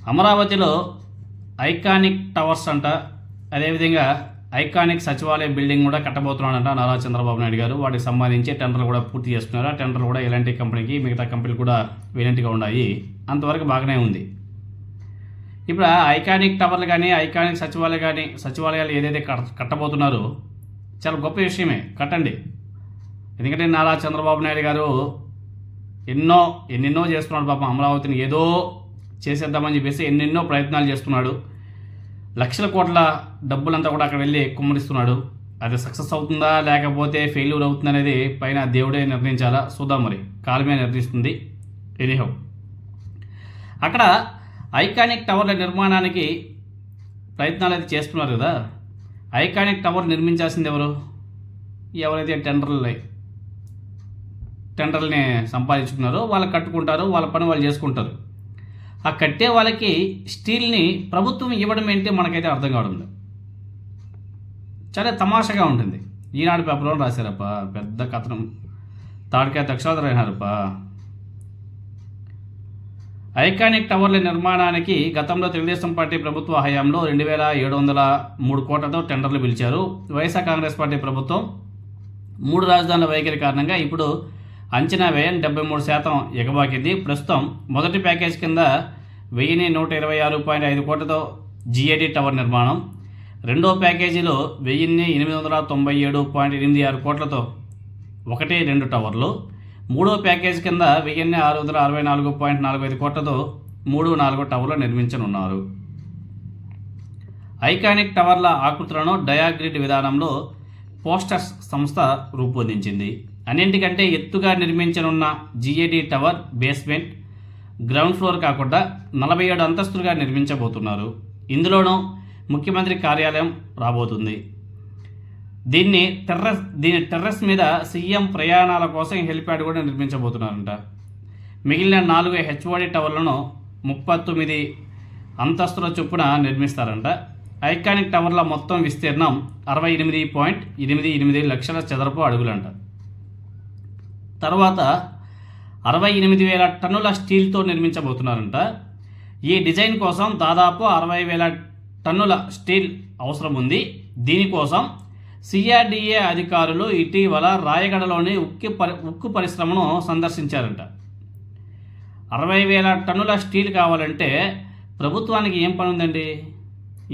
అమరావతిలో iconic towers అంట, అదేవిధంగా ఐకానిక్ సచివాలయ బిల్డింగ్ కూడా కట్టబోతున్నాడంట నారా చంద్రబాబు నాయుడు గారు. వాటికి సంబంధించి టెండర్లు కూడా పూర్తి చేస్తున్నారు. ఆ టెండర్లు కూడా ఎలాంటి కంపెనీకి, మిగతా కంపెనీలు కూడా వేలంటిగా ఉన్నాయి. అంతవరకు బాగానే ఉంది. ఇప్పుడు ఐకానిక్ టవర్లు కానీ, ఐకానిక్ సచివాలయాలు ఏదైతే కట్టబోతున్నారో చాలా గొప్ప విషయమే, కట్టండి. ఎందుకంటే నారా చంద్రబాబు నాయుడు గారు ఎన్నెన్నో చేస్తున్నాడు పాపం. అమరావతిని ఏదో చేసేద్దామని చెప్పేసి ఎన్నెన్నో ప్రయత్నాలు చేస్తున్నాడు. లక్షల కోట్ల డబ్బులంతా కూడా అక్కడ వెళ్ళి కుమ్మరిస్తున్నాడు. అది సక్సెస్ అవుతుందా లేకపోతే ఫెయిల్యూర్ అవుతుందా అనేది పైన దేవుడే నిర్ణయించాలా, చూద్దాం. మరి కాలమే నిర్ణయిస్తుంది. ఎనీహౌ, అక్కడ ఐకానిక్ టవర్ల నిర్మాణానికి ప్రయత్నాలు అయితే చేస్తున్నారు కదా. ఐకానిక్ టవర్ నిర్మించాల్సింది ఎవరైతే టెండర్లని సంపాదించుకున్నారో వాళ్ళు కట్టుకుంటారు, వాళ్ళ పని వాళ్ళు చేసుకుంటారు. ఆ కట్టే వాళ్ళకి స్టీల్ని ప్రభుత్వం ఇవ్వడం ఏంటి మనకైతే అర్థం కావడం లేదు. చాలా తమాషగా ఉంటుంది. ఈనాడు పేపర్లో రాశారప్ప, పెద్ద కథనం, తాడికాయ తక్షాధర అయినారప్ప. ఐకానిక్ టవర్ల నిర్మాణానికి గతంలో తెలుగుదేశం పార్టీ ప్రభుత్వ హయాంలో 2703 కోట్లతో టెండర్లు పిలిచారు. వైఎస్ఆర్ కాంగ్రెస్ పార్టీ ప్రభుత్వం 3 రాజధానుల వైఖరి కారణంగా ఇప్పుడు అంచనా వ్యయం 73% ఎగబాకింది. ప్రస్తుతం మొదటి ప్యాకేజ్ కింద 1126.5 కోట్లతో జిఏడి టవర్ నిర్మాణం, రెండో ప్యాకేజీలో 1897.86 కోట్లతో 1-2 టవర్లు, మూడో ప్యాకేజ్ కింద 1664.45 కోట్లతో 3-4 టవర్లు నిర్మించనున్నారు. ఐకానిక్ టవర్ల ఆకృతులను డయాగ్రిడ్ విధానంలో పోస్టర్స్ సంస్థ రూపొందించింది. అన్నింటికంటే ఎత్తుగా నిర్మించనున్న GAD tower basement, ground floor కాకుండా 47 అంతస్తులుగా నిర్మించబోతున్నారు. ఇందులోనూ ముఖ్యమంత్రి కార్యాలయం రాబోతుంది. దీని టెర్రస్ మీద సీఎం ప్రయాణాల కోసం హెలిప్యాడ్ కూడా నిర్మించబోతున్నారంట. మిగిలిన 4 హెచ్ఓడి టవర్లను 39 అంతస్తుల చొప్పున నిర్మిస్తారంట. ఐకానిక్ టవర్ల మొత్తం విస్తీర్ణం 68.88 లక్షల చదరపు అడుగులంట. తర్వాత 68,000 టన్నుల స్టీల్తో నిర్మించబోతున్నారంట. ఈ డిజైన్ కోసం దాదాపు 60,000 టన్నుల స్టీల్ అవసరం ఉంది. దీనికోసం సిఆర్డిఏ అధికారులు ఇటీవల రాయగడలోని ఉక్కు పరిశ్రమను సందర్శించారంట. 60,000 టన్నుల స్టీల్ కావాలంటే ప్రభుత్వానికి ఏం పని ఉందండి?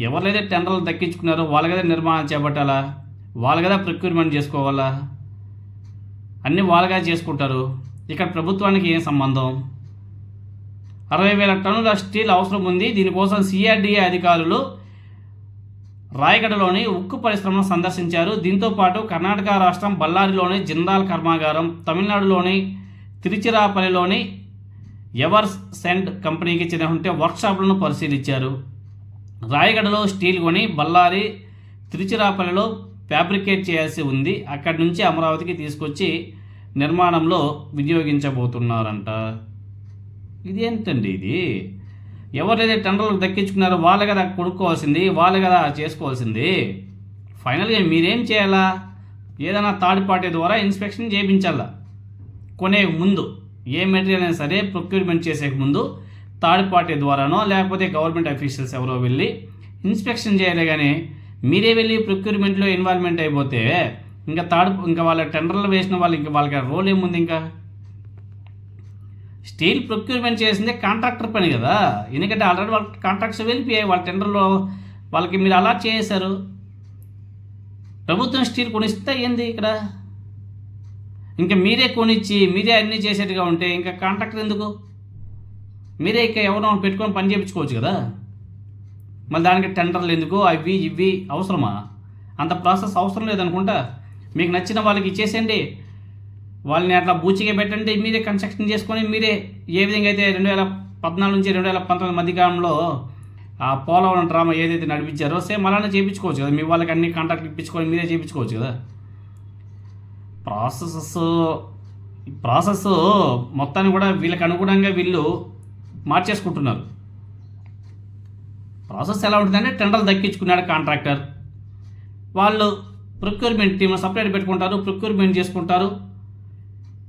ఎవరైతే టెండర్లు దక్కించుకున్నారో వాళ్ళ కదా నిర్మాణం చేపట్టాలా, వాళ్ళ కదా ప్రొక్యూర్మెంట్ చేసుకోవాలా, అన్నీ వాళ్ళగా చేసుకుంటారు. ఇక్కడ ప్రభుత్వానికి ఏం సంబంధం? 60,000 టన్నుల స్టీల్ అవసరం ఉంది. దీనికోసం సిఆర్డిఏ అధికారులు రాయగడలోని ఉక్కు పరిశ్రమను సందర్శించారు. దీంతోపాటు కర్ణాటక రాష్ట్రం బళ్ళారిలోని జిందాల్ కర్మాగారం, తమిళనాడులోని తిరుచిరాపల్లిలోని ఎవర్స్ సెండ్ కంపెనీకి చెందిన వర్క్షాపులను పరిశీలించారు. రాయగడలో స్టీల్ కొని బళ్ళారి, తిరుచిరాపల్లిలో ఫ్యాబ్రికేట్ చేయాల్సి ఉంది. అక్కడి నుంచి అమరావతికి తీసుకొచ్చి నిర్మాణంలో వినియోగించబోతున్నారంట. ఇదేంటండి ఇది? ఎవరైతే టెండర్లు దక్కించుకున్నారో వాళ్ళు కదా కొనుక్కోవాల్సింది, వాళ్ళు కదా చేసుకోవాల్సింది. ఫైనల్గా మీరేం చేయాలా? ఏదైనా థర్డ్ పార్టీ ద్వారా ఇన్స్పెక్షన్ చేయించాలా. కొనే ముందు ఏ మెటీరియల్ అయినా సరే ప్రొక్యూర్మెంట్ చేసే ముందు థర్డ్ పార్టీ ద్వారానో లేకపోతే గవర్నమెంట్ అఫీషియల్స్ ఎవరో వెళ్ళి ఇన్స్పెక్షన్ చేయాలి. కానీ మీరే వెళ్ళి ప్రొక్యూర్మెంట్లో ఇన్వాల్వ్మెంట్ అయిపోతే ఇంకా వాళ్ళ టెండర్లు వేసిన వాళ్ళకి రోల్ ఏముంది? ఇంకా స్టీల్ ప్రొక్యూర్మెంట్ చేసిందే కాంట్రాక్టర్ పని కదా. ఎందుకంటే ఆల్రెడీ వాళ్ళ కాంట్రాక్ట్స్ వెళ్ళిపోయాయి. వాళ్ళ టెండర్లో వాళ్ళకి మీరు అలా చేశారు. ప్రభుత్వం స్టీల్ కొనిస్తే ఏంది ఇక్కడ? ఇంకా మీరే కొనిచ్చి మీరే అన్నీ చేసేట్టుగా ఉంటే ఇంకా కాంట్రాక్టర్ ఎందుకు? మీరే ఇక ఎవరో పెట్టుకొని పని చేయించుకోవచ్చు కదా. మళ్ళీ దానికి టెండర్లు ఎందుకు? అవి ఇవి అవసరమా? అంత ప్రాసెస్ అవసరం లేదనుకుంటా. మీకు నచ్చిన వాళ్ళకి ఇచ్చేసేయండి, వాళ్ళని అట్లా బూచిగా పెట్టండి, మీరే కన్స్ట్రక్షన్ చేసుకొని మీరే ఏ విధంగా అయితే 2014 నుంచి 2019 మధ్యకాలంలో ఆ పోలవరం డ్రామా ఏదైతే నడిపించారో సేమ్ అలానే చేయించుకోవచ్చు కదా. మీ వాళ్ళకి అన్ని కాంట్రాక్ట్ ఇప్పించుకొని మీరే చేయించుకోవచ్చు కదా. ప్రాసెస్ మొత్తాన్ని కూడా వీళ్ళకి అనుగుణంగా వీళ్ళు మార్చేసుకుంటున్నారు. ప్రాసెస్ ఎలా ఉంటుందంటే టెండర్లు దక్కించుకున్నాడు కాంట్రాక్టర్, వాళ్ళు ప్రొక్యూర్మెంట్ టీమ్ సపరేట్ పెట్టుకుంటారు, ప్రొక్యూర్మెంట్ చేసుకుంటారు.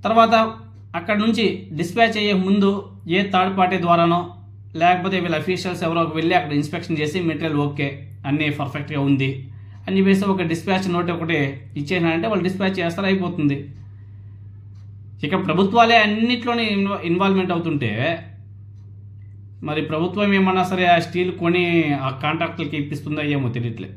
తర్వాత అక్కడ నుంచి డిస్పాచ్ అయ్యే ముందు ఏ థర్డ్ పార్టీ ద్వారానో లేకపోతే వీళ్ళ అఫీషియల్స్ ఎవరో వెళ్ళి అక్కడ ఇన్స్పెక్షన్ చేసి మెటీరియల్ ఓకే అన్నీ పర్ఫెక్ట్గా ఉంది అని చెప్పేసి ఒక డిస్పాచ్ నోట్ ఒకటి ఇచ్చేసినారంటే వాళ్ళు డిస్పాచ్ చేస్తారు, అయిపోతుంది. ఇక ప్రభుత్వాలే అన్నిట్లోనే ఇన్వాల్వ్మెంట్ అవుతుంటే మరి ప్రభుత్వం ఏమన్నా సరే ఆ స్టీల్ కొని ఆ కాంట్రాక్టులకి ఇప్పిస్తుందా ఏమో తెలియట్లే.